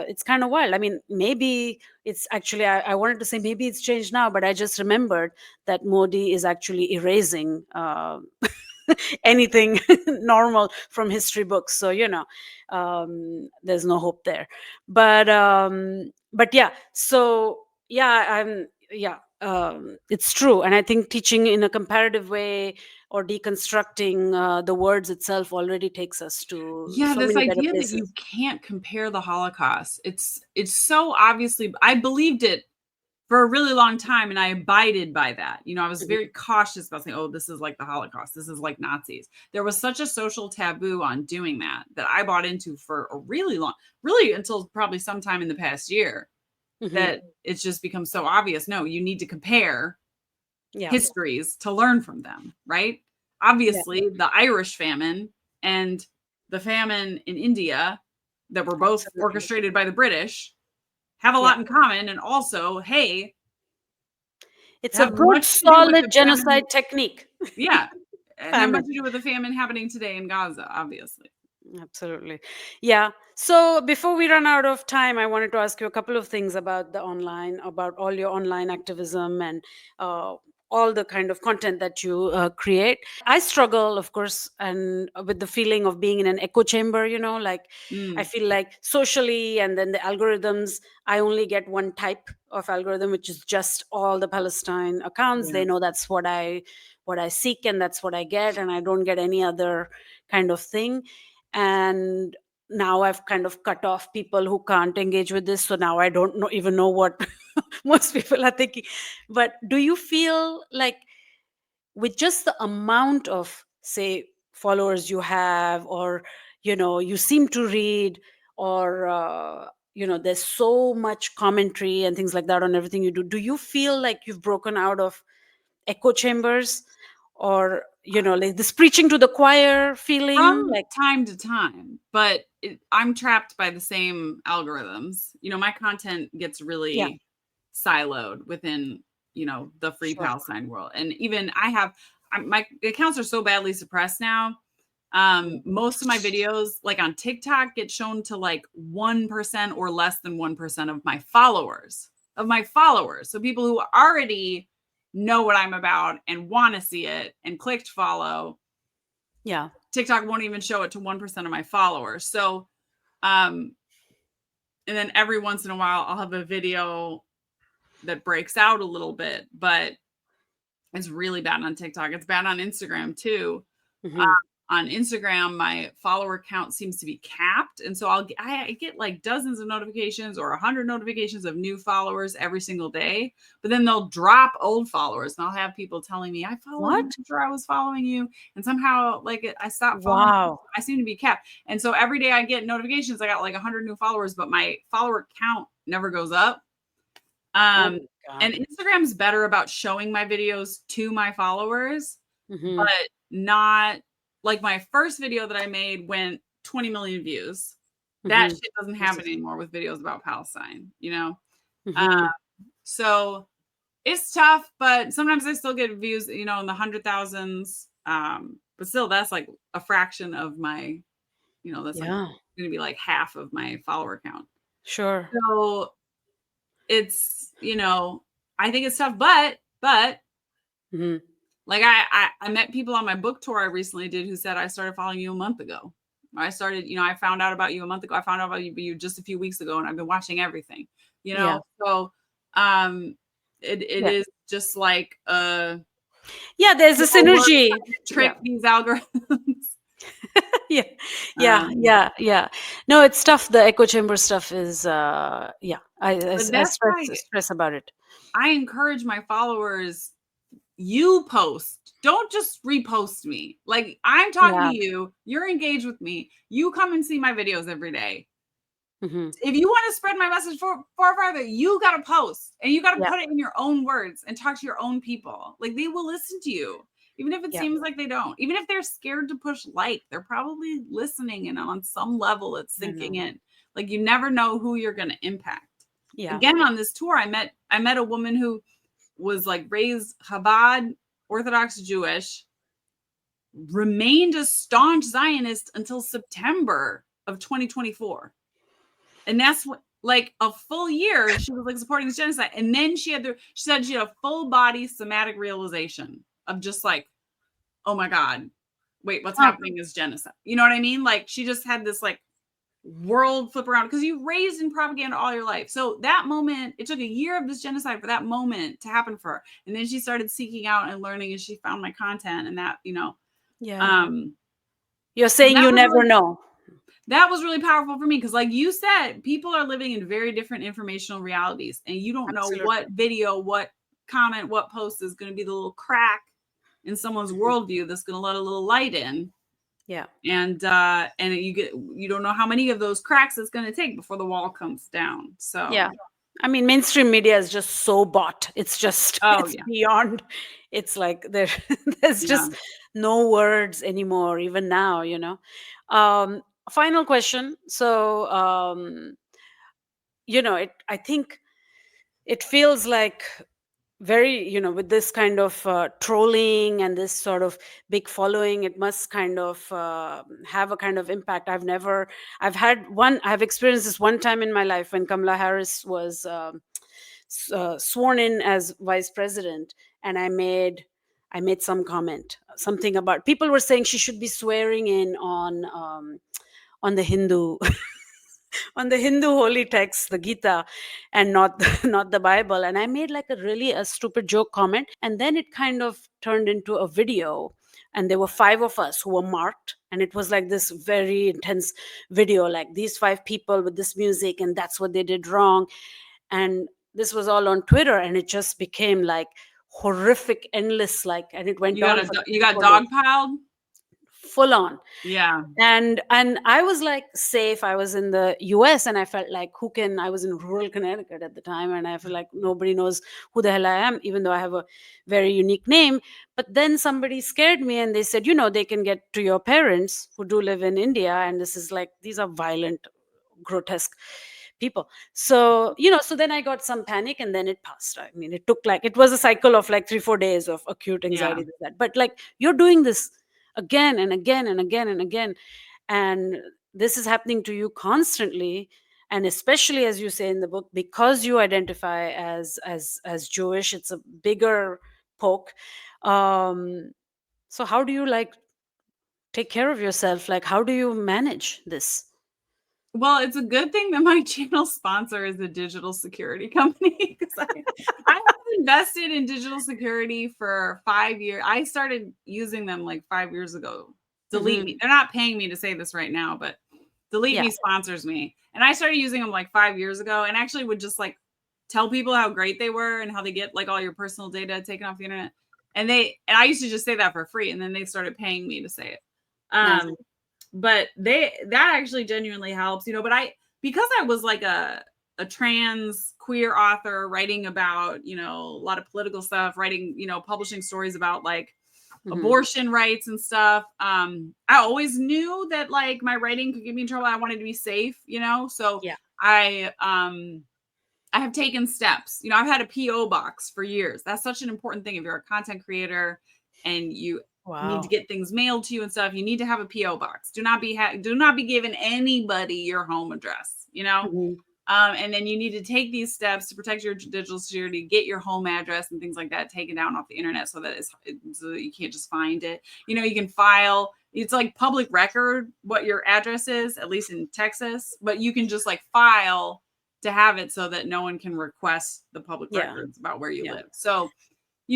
it's kind of wild. I mean, maybe it's actually I wanted to say maybe it's changed now, but I just remembered that Modi is actually erasing anything normal from history books. So there's no hope there. But yeah, so yeah, it's true, and I think teaching in a comparative way or deconstructing the words itself already takes us to
Yeah,
so
this
many better
idea that you
places.
can't compare the Holocaust. It's so obviously I believed it for a really long time and I abided by that. I was
Mhm.
very cautious about saying, "Oh, this is like the Holocaust. This is like Nazis." There was such a social taboo on doing that I bought into for a really until probably sometime in the past year
Mhm.
that it's just become so obvious. No, you need to compare
Yeah.
histories to learn from them, right?
Yeah.
Obviously, the Irish famine and the famine in India that were both
Absolutely.
orchestrated by the British have a
Yeah.
lot in common. And also, hey,
It's a
have
good,
much to do with
solid
the famine.
genocide technique.
Yeah. And have much
Famine.
to do with the famine happening today in Gaza, obviously.
Absolutely. Yeah. So before we run out of time, I wanted to ask you a couple of things about about all your online activism and uh, all the kind of content that you create. I struggle, of course, and with the feeling of being in an echo chamber, like I
Mm,
feel like socially and then the algorithms, I only get one type of algorithm, which is just all the Palestine accounts.
yeah.
They know that's what I seek and that's what I get, and I don't get any other kind of thing. And now I've kind of cut off people who can't engage with this, so now I don't even know what most people are thinking. But do you feel like with just the amount of, say, followers you have, or you seem to read, or there's so much commentary and things like that on everything you do you feel like you've broken out of echo chambers, or like this preaching to the choir feeling,
From
like?
time to time, but I'm trapped by the same algorithms. My content gets
Yeah,
really siloed within, the Free
sure.
Palestine world. And even my accounts are so badly suppressed now.
Yeah.
Most of my videos, like on TikTok, get shown to like 1% or less than 1% of my followers. So people who already know what I'm about and want to see it and clicked follow,
Yeah.
TikTok won't even show it to 1% of my followers. So, um, and then every once in a while, I'll have a video that breaks out a little bit, but it's really bad on TikTok. It's bad on Instagram too. Uh,
Hmm.
on Instagram, my follower count seems to be capped, and so I get like dozens of notifications or 100 notifications of new followers every single day. But then they'll drop old followers, and I'll have people telling me I followed you
What?
after I was following you, and somehow I stopped following you.
Wow.
I seem to be capped, and so every day I get notifications. I got like 100 new followers, but my follower count never goes up.
Oh
Um,
my
and
God.
Instagram's better about showing my videos to my followers,
Hmm.
but not like my first video that I made went 20 million views. That
Hmm.
shit doesn't happen
Jesus.
anymore with videos about Palestine. Uh,
Hmm.
so it's tough, but sometimes I still get views, in the 100,000s. But still, that's like a fraction of that's like
Yeah,
going to be like half of my follower count.
sure.
So it's, I think it's tough, but
Hmm.
like I met people on my book tour I recently did who said I started following you a month ago. I found out about you a month ago. I found out about you just a few weeks ago, and I've been watching everything.
Yeah.
So it
Yeah.
is just like
Yeah, there's a
we're
synergy.
trying to
Yeah.
trick these algorithms.
Yeah. Yeah.
um,
Yeah. Yeah. No, it's tough. The echo chamber stuff is, yeah. I
but that's why
stress about it.
I encourage my followers you post. Don't just repost me. Like, I'm talking
Yeah.
to you. You're engaged with me. You come and see my videos every day.
Hmm.
If you want to spread my message far farther, you got to post and you got to
Yeah.
put it in your own words and talk to your own people. Like, they will listen to you, even if it
Yeah.
seems like they don't. Even if they're scared to push like, they're probably listening, and on some level it's
I
sinking
know.
in. Like, you never know who you're going to impact.
Yeah.
Again, on this tour, I met a woman who was like raised Chabad, Orthodox Jewish, remained a staunch Zionist until September of 2024. And that's what, like, a full year she was like supporting this genocide. And then she said she had a full body somatic realization of just like, oh my God, wait, what's
Huh.
happening is genocide. You know what I mean? Like, she just had this like world flip around because you raised in propaganda all your life. So that moment, it took a year of this genocide for that moment to happen for her. And then she started seeking out and learning, and she found my content, and that,
Yeah.
um
You're
so
saying you never know.
that was really powerful for me, because like you said, people are living in very different informational realities, and you don't know
Absolutely.
what video, what comment, what post is going to be the little crack in someone's worldview that's going to let a little light in.
Yeah.
And you don't know how many of those cracks it's going to take before the wall comes down. So
Yeah. I mean, mainstream media is just so bought. It's just,
oh
it's
yeah,
beyond, it's like there's
yeah.
just no words anymore, even now, Um, Final question. So, I think it feels like very, with this kind of trolling and this sort of big following, it must kind of have a kind of impact. I've experienced this one time in my life when Kamala Harris was sworn in as vice president, and I made some comment, something about, people were saying she should be swearing in on the Hindu on the Hindu holy text, the Gita, and not not the Bible. And I made like a stupid joke comment, and then it kind of turned into a video. And there were five of us who were marked, and it was like this very intense video, like these five people with this music, and that's what they did wrong. And this was all on Twitter, and it just became like horrific, endless, like, and it went on for like
You
three,
got
4 days,
dogpiled.
full on.
Yeah.
And I was like safe. I was in the US, and I felt like, I was in rural Connecticut at the time, and I feel like nobody knows who the hell I am, even though I have a very unique name. But then somebody scared me, and they said, they can get to your parents who do live in India, and this is like, these are violent, grotesque people. So, so then I got some panic, and then it passed. I mean, it was a cycle of like 3 4 days of acute
Yeah.
anxiety, this, that. But like, you're doing this again and again and again and again, and this is happening to you constantly. And especially, as you say in the book, because you identify as Jewish, it's a bigger poke. So how do you like take care of yourself? Like, how do you manage this?
Well, it's a good thing that my channel sponsor is a digital security company, because I have invested in digital security for 5 years. I started using them like 5 years ago. Delete
Hmm.
Me. They're not paying me to say this right now, but Delete
Yeah.
Me sponsors me. And I started using them like 5 years ago, and actually would just like tell people how great they were and how they get like all your personal data taken off the internet. And I used to just say that for free, and then they started paying me to say it.
Nice.
But that actually genuinely helps, but because I was like a trans queer author writing about, a lot of political stuff, writing, publishing stories about like
Hmm.
abortion rights and stuff. I always knew that like my writing could get me in trouble. I wanted to be safe, so
Yeah.
I have taken steps. I've had a PO box for years. That's such an important thing. If you're a content creator and you need to
Wow.
get things mailed to you and stuff, you need to have a PO box. Do not be giving anybody your home address,
Hmm.
and then you need to take these steps to protect your digital security, get your home address and things like that taken down off the internet, so that you can't just find it. You can file. It's like public record what your address is, at least in Texas, but you can just like file to have it so that no one can request the public
Yeah.
records about where you
Yeah.
live. So,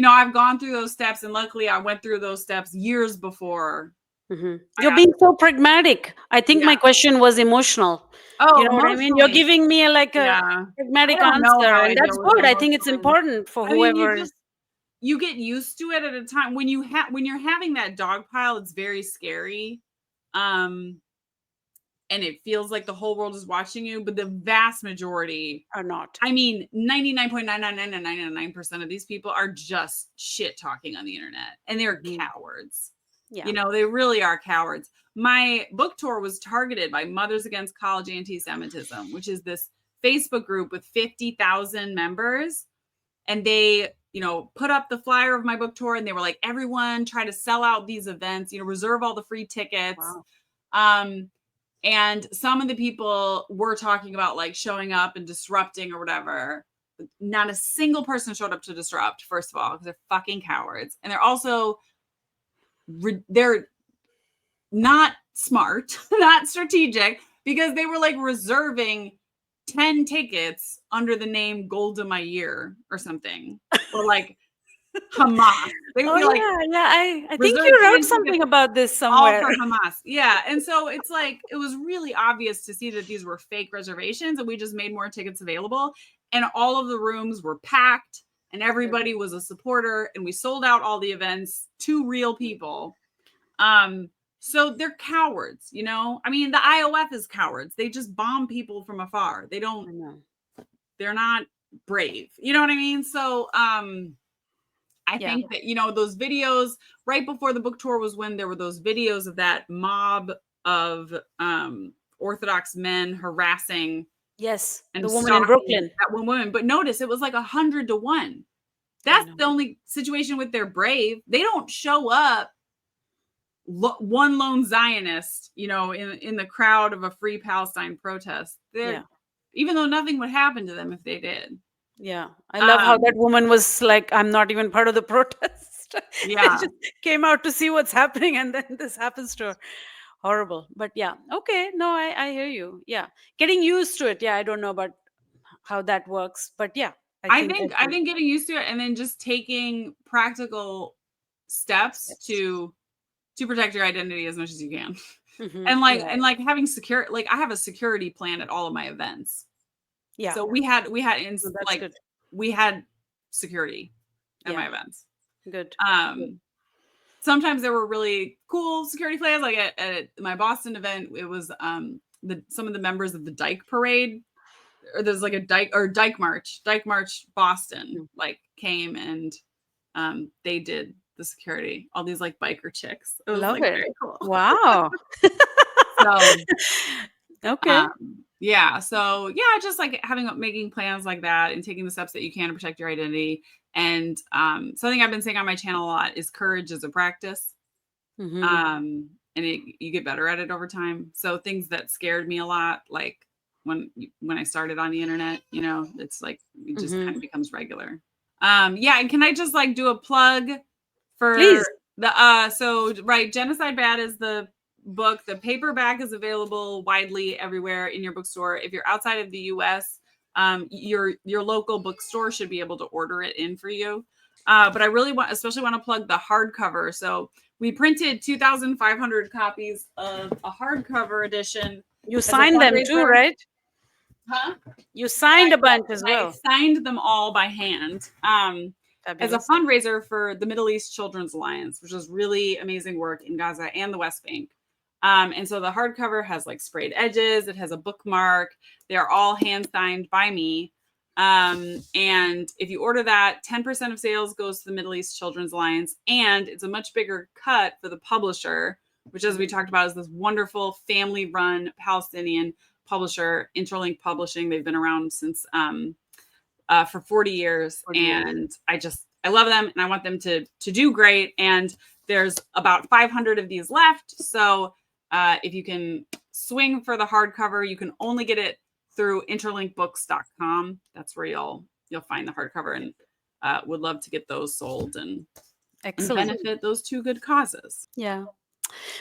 I've gone through those steps, and luckily I went through those steps years before
Hmm.
I
You're
got.
being so pragmatic. I think
Yeah.
my question was emotional. You
Oh,
know what I mean? You're
emotionally.
giving me like a
Yeah. I
pragmatic
don't know
answer,
how I
and
deal
that's
with it
good. I think it's
emotionally.
important for
I mean, you
whoever.
just you get used to it at a time when you're having that dog pile, it's very scary. And it feels like the whole world is watching you, but the vast majority
are not.
I mean, 99.99999% of these people are just shit talking on the internet, and they're cowards.
Yeah.
You know, they really are cowards. My book tour was targeted by Mothers Against College Anti-Semitism, which is this Facebook group with 50,000 members. And they, you know, put up the flyer of my book tour, and they were like, everyone try to sell out these events, you know, reserve all the free tickets.
Wow.
And some of the people were talking about like showing up and disrupting or whatever. Not a single person showed up to disrupt, first of all, because they're fucking cowards. And they're also, they're not smart, not strategic, because they were like reserving 10 tickets under the name Golda Meir or something. Or like Hamas. They would be like,
I think you wrote something about this somewhere.
All for Hamas. Yeah. And so it's like, it was really obvious to see that these were fake reservations, and we just made more tickets available. And all of the rooms were packed, and everybody was a supporter, and we sold out all the events to real people. So they're cowards, you know? I mean, the IOF is cowards. They just bomb people from afar. They don't, they're not brave. You know what I mean? So, I think that, you know, those videos right before the book tour was when there were those videos of that mob of Orthodox men harassing.
Yes, and the woman in Brooklyn.
That one woman. But notice it was like 100 to 1. That's the only situation with they're brave. They don't show up one lone Zionist, you know, in the crowd of a free Palestine protest. Even though nothing would happen to them if they did.
Yeah. I love how that woman was like, I'm not even part of the protest.
Yeah.
Just came out to see what's happening, and then this happens to her. Horrible. But yeah. Okay. No, I hear you. Yeah. Getting used to it. Yeah. I don't know about how that works, but yeah.
I think getting used to it, and then just taking practical steps to protect your identity as much as you can. And like having secure, like I have a security plan at all of my events. Yeah. So we had we had security at my events.
Good.
Sometimes there were really cool security plans. Like at my Boston event, it was some of the members of the Dyke Parade, or there's like a Dyke March Boston like came, and they did the security. All these like biker chicks. It was
Love
like
it.
very cool.
Wow.
So
okay.
Yeah. So yeah, just like making plans like that and taking the steps that you can to protect your identity. And something I've been saying on my channel a lot is courage is a practice. And you get better at it over time. So things that scared me a lot, like when I started on the internet, you know, it's like it just kind of becomes regular. Yeah. And can I just like do a plug for Genocide Bad is the book. The paperback is available widely everywhere in your bookstore. If you're outside of the US, your local bookstore should be able to order it in for you. But I really especially want to plug the hardcover. So we printed 2,500 copies of a hardcover edition.
You signed them too, right?
Huh?
You signed a bunch as well.
I signed them all by hand. As a fundraiser for the Middle East Children's Alliance, which is really amazing work in Gaza and the West Bank. And so the hardcover has like sprayed edges. It has a bookmark. They are all hand signed by me. And if you order that, 10% of sales goes to the Middle East Children's Alliance. And it's a much bigger cut for the publisher, which, as we talked about, is this wonderful family-run Palestinian publisher, Interlink Publishing. They've been around since for 40 years. And I love them, and I want them to do great. And there's about 500 of these left. So if you can swing for the hardcover, you can only get it through interlinkbooks.com. That's where you'll find the hardcover, and would love to get those sold and benefit those two good causes.
Yeah.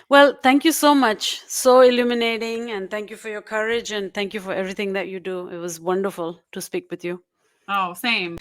Well, thank you so much. So illuminating, and thank you for your courage, and thank you for everything that you do. It was wonderful to speak with you.
Oh, same.